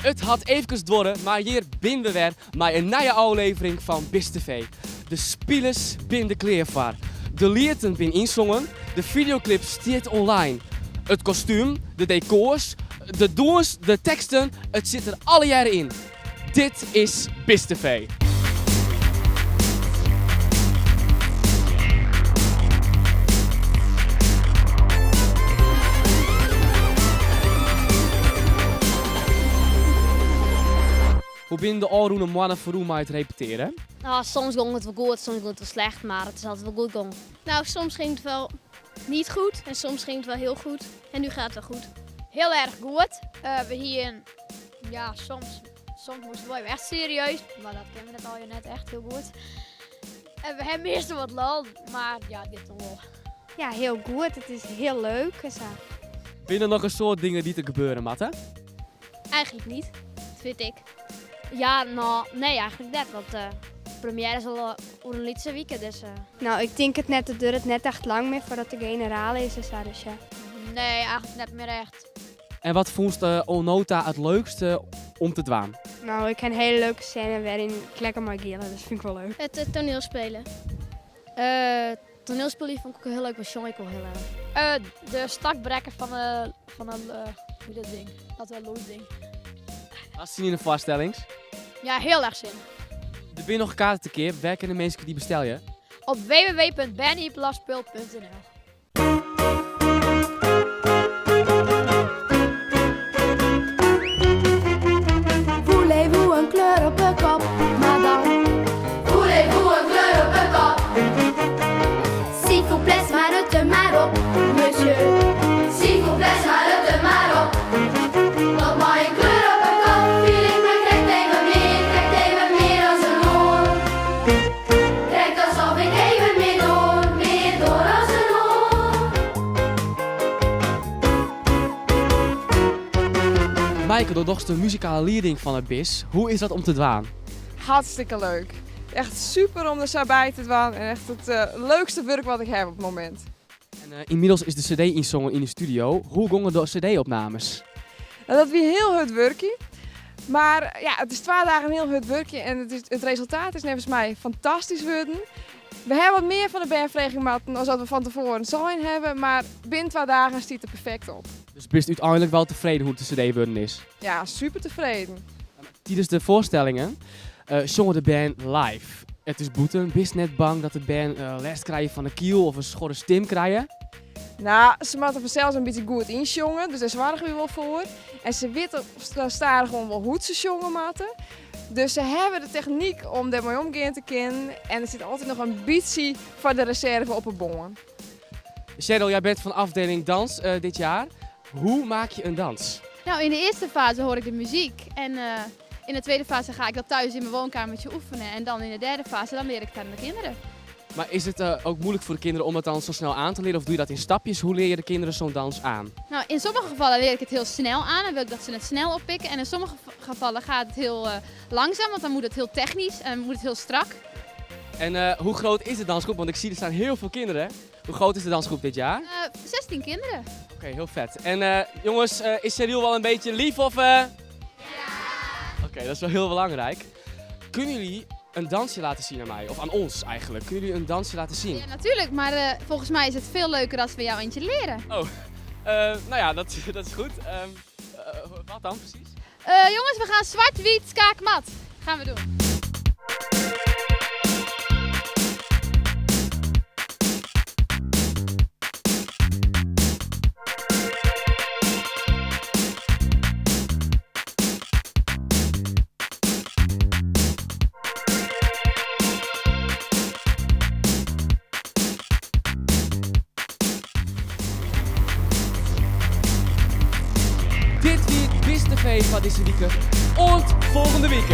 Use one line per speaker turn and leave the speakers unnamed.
Het had even dwarren, maar hier zijn we weer met een nieuwe aflevering van BIS TV. De spelers zijn de kleervaar. De liederen zijn inzongen, de videoclip staat online. Het kostuum, de decors, de doens, de teksten, het zit er alle jaren in. Dit is BIS TV. Hoe ben de alroende mannen voor hoe het repeteren?
Nou, soms ging het wel goed, soms ging het wel slecht, maar het is altijd wel goed gegaan.
Nou, soms ging het wel niet goed en soms ging het wel heel goed. En nu gaat het wel goed. Heel erg goed. We hier, ja, soms moesten we echt serieus, maar dat kennen we net al net echt heel goed. En we hebben meestal wat lol, maar ja, dit dan wel.
Ja, heel goed. Het is heel leuk. En zo.
Ben er nog een soort dingen die te gebeuren, Matte?
Eigenlijk niet, vind ik.
Ja, nou, nee, eigenlijk net, want de première is al over een liedse week, dus...
Nou, ik denk het net, het duurt net echt lang meer voordat de generale is. En zo, dus ja.
Nee, eigenlijk net meer echt.
En wat vond je Onota het leukste om te dwaan?
Nou, ik heb een hele leuke scène waarin ik lekker mag gillen. Dus vind ik wel leuk.
Het toneelspelen.
Toneelspelen vond ik ook heel leuk, maar Sean ik wel heel erg.
De stakbrekker van een hoe dat ding? Dat wel loos ding.
Als zien in de voorstellings.
Ja, heel erg zin.
Er zijn nog kaarten te keer. Waar kunnen mensen die bestel je?
Op www.bennyplaspult.nl.
Voulez-vous een kleur op de kop, madame? Voulez-vous een kleur op de kop? S'il vous plaît, smarotte maar op, monsieur. S'il vous plaît, smarotte maar op. Nog maar een kleur op de kop, feeling, maar krijgt even meer als een oor. Krijgt alsof ik even meer door als een oor.
Maaike, de dochste muzikale leading van het BIS. Hoe is dat om te dwaan?
Hartstikke leuk. Echt super om er zo bij te doen en echt het leukste werk wat ik heb op het moment.
En, inmiddels is de cd inzongen in de studio. Hoe gingen de cd-opnames?
Nou, dat weer heel hard werkje. Maar ja, het is 2 dagen heel hard werkje en het resultaat is volgens mij fantastisch worden. We hebben wat meer van de bandvraging dan wat we van tevoren zijn hebben, maar binnen 2 dagen stiet het perfect op.
Dus bist u uiteindelijk wel tevreden hoe de cd worden is?
Ja, super tevreden.
Tijdens de voorstellingen zongen de band live. Het is boeten. Bist net bang dat de band les krijgen van een kiel of een schorre stem krijgen?
Nou, ze moeten vanzelf een beetje goed inzongen, dus daar zorgen we wel voor. En ze weten staan gewoon wel hoe ze zongen moeten. Dus ze hebben de techniek om daarmee omgaan te kunnen. En er zit altijd nog een beetje voor de reserve op een bon.
Cheryl, jij bent van afdeling dans dit jaar. Hoe maak je een dans?
Nou, in de eerste fase hoor ik de muziek. En in de tweede fase ga ik dat thuis in mijn woonkamertje oefenen. En dan in de derde fase dan leer ik het aan de kinderen.
Maar is het ook moeilijk voor de kinderen om het dan zo snel aan te leren? Of doe je dat in stapjes? Hoe leer je de kinderen zo'n dans aan?
Nou, in sommige gevallen leer ik het heel snel aan en wil ik dat ze het snel oppikken. En in sommige gevallen gaat het heel langzaam, want dan moet het heel technisch en moet het heel strak.
En hoe groot is de dansgroep? Want ik zie er staan heel veel kinderen. Hoe groot is de dansgroep dit jaar?
16 kinderen.
Oké, heel vet. En jongens, is Cheryl wel een beetje lief of... Ja! Oké, dat is wel heel belangrijk. Kunnen jullie een dansje laten zien aan mij? Of aan ons eigenlijk? Kunnen jullie een dansje laten zien?
Ja, natuurlijk, maar volgens mij is het veel leuker als we jou eentje leren.
Oh, nou ja, dat is goed. Wat dan precies?
Jongens, we gaan zwart-wit skaakmat. Gaan we doen.
Dit weer BIS TV van deze week. En volgende week.